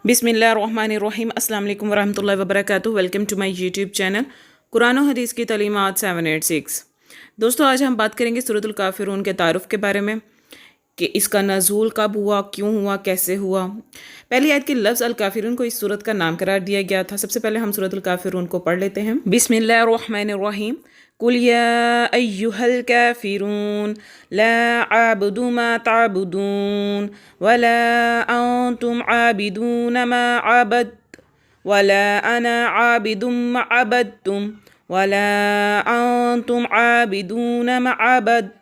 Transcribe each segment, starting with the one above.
बिस्मिल्लाहिर्रहमानिर्रहीम अस्सलाम वालेकुम वरहमतुल्लाहि वबरकातुहू। Welcome to my YouTube channel कुरान और हदीस की तालीमात 786। दोस्तों, आज हम बात करेंगे सूरतुल काफिरून के तारुफ़ के बारे में कि इसका नज़ूल कब हुआ, क्यों हुआ, कैसे हुआ। पहली आयत के लफ्ज़ अल काफिरून को इस सूरत का नाम करार दिया गया था। सबसे पहले हम सूरतुल काफिरून को पढ़ लेते हैं। बिस्मिल्लाहिर्रहमानिर्रहीम। कुल या अय्युहल काफिरून ला अअबुदु मा तअबुदून वला अंतुम आबिदून मा अबद वला अना आबिदुम मा अबदतुम वला अंतुम आबिदून मा अबद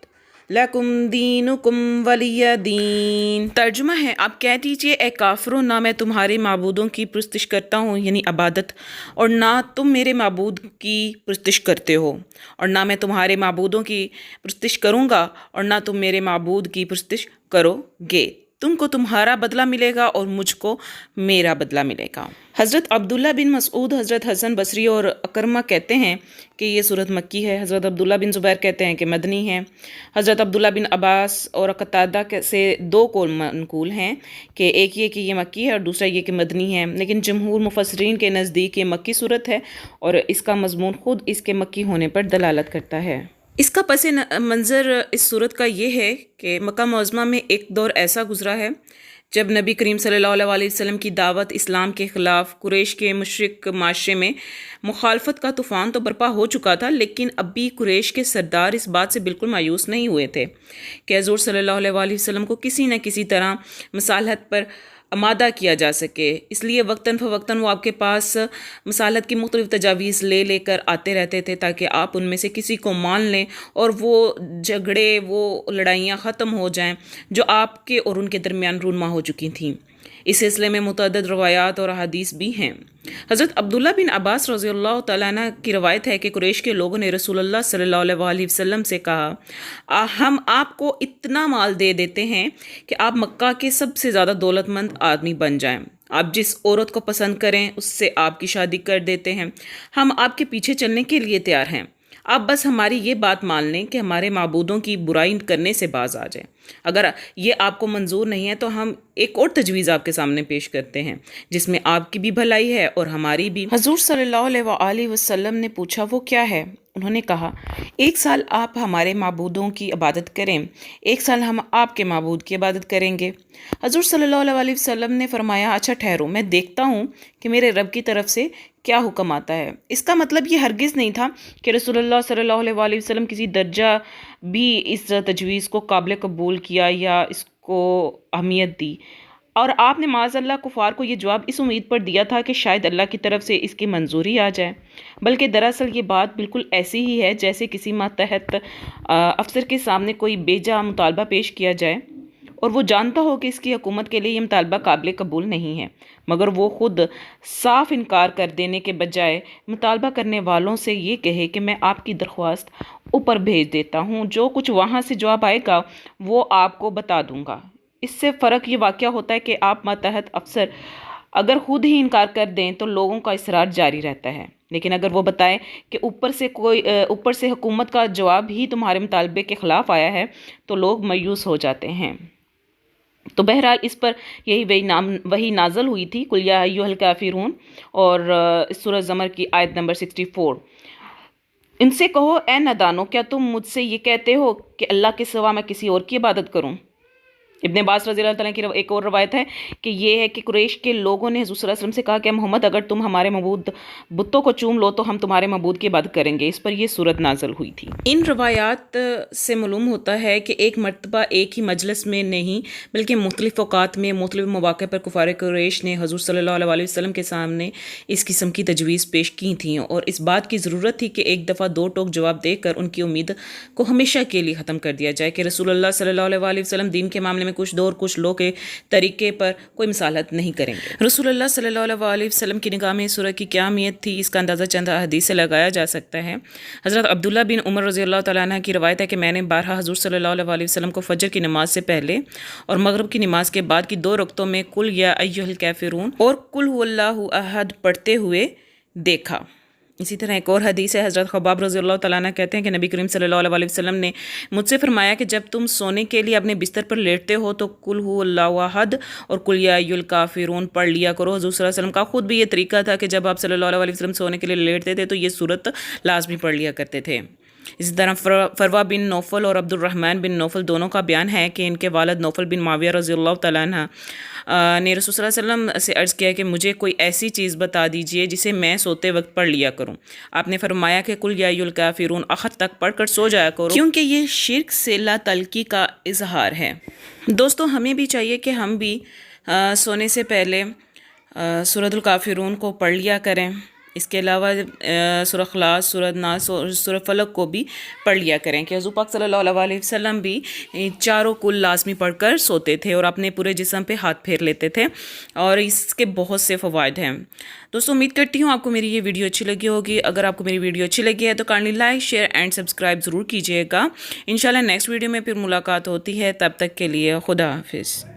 लकुम दीनुकुम वलिय दीन। तर्जुमा है, आप कह दीजिए ए काफिरों, ना मैं तुम्हारे माबूदों की पुरस्तिश करता हूँ यानी इबादत, और ना तुम मेरे माबूद की पुरस्तिश करते हो, और ना मैं तुम्हारे माबूदों की पुरस्तिश करूँगा और ना तुम मेरे माबूद की पुरस्तिश करोगे। तुमको तुम्हारा बदला मिलेगा और मुझको मेरा बदला मिलेगा। हज़रत अब्दुल्ला बिन मसऊद, हज़रत हसन बसरी और अकरमा कहते हैं कि ये सूरत मक्की है। हज़रत अब्दुल्ला बिन ज़ुबैर कहते हैं कि मदनी है। हज़रत अब्दुल्ला बिन अब्बास और कतादा से दो कौल मनकूल हैं कि एक ये कि ये मक्की है और दूसरा ये कि मदनी है, लेकिन जमहूर मुफस्सिरीन के नज़दीक ये मक्की सूरत है और इसका मज़मून ख़ुद इसके मक्की होने पर दलालत करता है। इसका पस मंज़र इस सूरत का ये है कि मक्का मुअज़्ज़मा में एक दौर ऐसा गुज़रा है जब नबी करीम सल्लल्लाहु अलैहि वसल्लम की दावत इस्लाम के ख़िलाफ़ कुरैश के मुशरिक माशरे में मुखालफत का तूफ़ान तो बर्पा हो चुका था, लेकिन अब भी कुरैश के सरदार इस बात से बिल्कुल मायूस नहीं हुए थे कि हज़ूर सल्लल्लाहु अलैहि वसल्लम को किसी न किसी तरह मसालहत पर आमादा किया जा सके। इसलिए वक्तन फ़वक्तन वो आपके पास मसालहत की मुख्तलिफ़ तजावीज़ लेकर आते रहते थे ताकि आप उनमें से किसी को मान लें और वो झगड़े, वो लड़ाइयाँ ख़त्म हो जाएं जो आपके और उनके दरमियान रूनमा हो चुकी थीं। इस सिलसिले में मुतअद्दिद रवायात और हदीस भी हैं। हज़रत अब्दुल्ला बिन अब्बास रज़ियल्लाहु तआला अन्हु की रवायत है कि कुरैश के लोगों ने रसूलुल्लाह सल्लल्लाहु अलैहि वसल्लम से कहा, हम आपको इतना माल दे देते हैं कि आप मक्का के सबसे ज़्यादा दौलतमंद आदमी बन जाएं। आप जिस औरत को पसंद करें उससे आपकी शादी कर देते हैं। हम आपके पीछे चलने के लिए तैयार हैं। आप बस हमारी ये बात मान लें कि हमारे माबूदों की बुराई करने से बाज आ जाए। अगर ये आपको मंजूर नहीं है तो हम एक और तजवीज़ आपके सामने पेश करते हैं जिसमें आपकी भी भलाई है और हमारी भी। हज़ूर सल्लल्लाहु अलैहि वसल्लम ने पूछा, वो क्या है? उन्होंने कहा, एक साल आप हमारे माबूदों की इबादत करें, एक साल हम आपके माबूद की इबादत करेंगे। हज़ूर सल्लल्लाहु अलैहि वसल्लम ने फरमाया, अच्छा ठहरो, मैं देखता हूँ कि मेरे रब की तरफ से क्या हुक्म आता है। इसका मतलब ये हरगिज़ नहीं था कि रसूलुल्लाह सल्लल्लाहु अलैहि वसल्लम किसी दर्जा भी इस तजवीज़ को काबिल कबूल किया या इसको अहमियत दी, और आपने माज़अल्लाह कुफ़ार को ये जवाब इस उम्मीद पर दिया था कि शायद अल्लाह की तरफ से इसकी मंजूरी आ जाए। बल्कि दरअसल ये बात बिल्कुल ऐसी ही है जैसे किसी मातहत अफसर के सामने कोई बेजा मुतालबा पेश किया जाए और वो जानता हो कि इसकी हुकूमत के लिए ये मुतालबा काबिल कबूल नहीं है, मगर वो ख़ुद साफ इनकार कर देने के बजाय मुतालबा करने वालों से ये कहे कि मैं आपकी दरख्वास्त ऊपर भेज देता हूँ, जो कुछ वहाँ से जवाब आएगा वो आपको बता दूँगा। इससे फ़र्क ये वाक़या होता है कि आप मातहत अफसर अगर ख़ुद ही इनकार कर दें तो लोगों का इसरार जारी रहता है, लेकिन अगर वो बताएं कि ऊपर से हुकूमत का जवाब ही तुम्हारे मुतालबे के ख़िलाफ़ आया है तो लोग मायूस हो जाते हैं। तो बहरहाल इस पर वही नाज़ल हुई थी, कुल या अय्युहल काफिरून, और सूरह ज़मर की आयत नंबर 64। इनसे कहो, ए नादानो, क्या तुम मुझसे ये कहते हो कि अल्लाह के सिवा मैं किसी और की इबादत करूं? इब्ने अब्बास रज़ियल्लाहु तआला की एक और रवायत है कि ये है कि कुरैश के लोगों ने हुज़ूर सल्लल्लाहु अलैहि वसल्लम से कहा कि मोहम्मद, अगर तुम हमारे मबूद बुतों को चूम लो तो हम तुम्हारे मबूद की इबादत करेंगे। इस पर यह सूरत नाज़ल हुई थी। इन रवायात से मालूम होता है कि एक मरतबा एक ही मजलिस में नहीं बल्कि मुख्तलिफ़ औक़ात में मुख्तलिफ़ मौक़े पर कुफ़ार कुरैश ने हज़ूर सल्लल्लाहु अलैहि वसल्लम के सामने इस किस्म की तजवीज़ पेश की थी और इस बात की ज़रूरत थी कि एक दफ़ा दो टोक जवाब देकर उनकी उम्मीद को हमेशा के लिए ख़त्म कर दिया जाए कि रसूलुल्लाह सल्लल्लाहु अलैहि वसल्लम दीन के मामले में कुछ दो और कुछ लोग के तरीके पर कोई मिसालत नहीं करेंगे। रसूलुल्लाह सल्लल्लाहु अलैहि वसल्लम की निगाह में सूरह की क्या अहमियत थी, इसका अंदाज़ा चंद हदीस से लगाया जा सकता है। हज़रत अब्दुल्ला बिन उमर रज़ियल्लाहु तआला अन्हु की रवायत है कि मैंने बारहा हज़ूर सल्लल्लाहु अलैहि वसल्लम को फजर की नमाज से पहले और मगरिब की नमाज के बाद की दो रकतों में कुल या अय्युहल काफिरून और कुल हुवल्लाहु अहद पढ़ते हुए देखा। इसी तरह एक और हदीस है, हज़रत ख़ब्बाब रज़ी अल्लाह तआला अन्हु कहते हैं कि नबी करीम सल्लल्लाहु अलैहि वसल्लम ने मुझसे फरमाया कि जब तुम सोने के लिए अपने बिस्तर पर लेटते हो तो कुल हुवल्लाहु अहद और कुल या अय्युल काफिरून पढ़ लिया करो। हुज़ूर सल्लल्लाहु अलैहि वसल्लम का खुद भी ये तरीका था कि जब आप सल्लल्लाहु अलैहि वसल्लम सोने के लिए लेटते थे तो ये सूरत लाजमी पढ़ लिया करते थे। इसी तरह फरवा बिन नौफल और अब्दुर्रहमान बिन नौफल दोनों का बयान है कि इनके वालिद नौफल बिन माविया रज़ियल्लाहु तआला अन्हु ने रसूल सल्लल्लाहु अलैहि वसल्लम से अर्ज़ किया कि मुझे कोई ऐसी चीज़ बता दीजिए जिसे मैं सोते वक्त पढ़ लिया करूं। आपने फरमाया कि कुल या अय्युल काफिरून आखिर तक पढ़कर सो जाया करो, क्योंकि ये शिर्क से ला तलकी का इजहार है। दोस्तों, हमें भी चाहिए कि हम भी सोने से पहले सूरतुल काफिरून को पढ़ लिया करें। इसके अलावा सूरह इखलास, सूरह नास और सूरह फलक को भी पढ़ लिया करें कि हुज़ूर पाक सल्लल्लाहु अलैहि वसल्लम भी चारों कुल लाजमी पढ़कर सोते थे और अपने पूरे जिस्म पे हाथ फेर लेते थे और इसके बहुत से फ़वाइद हैं। दोस्तों, उम्मीद करती हूँ आपको मेरी ये वीडियो अच्छी लगी होगी। अगर आपको मेरी वीडियो अच्छी लगी है तो kindly like, share and subscribe ज़रूर कीजिएगा। इंशाल्लाह नेक्स्ट वीडियो में फिर मुलाकात होती है, तब तक के लिए खुदा हाफिज़।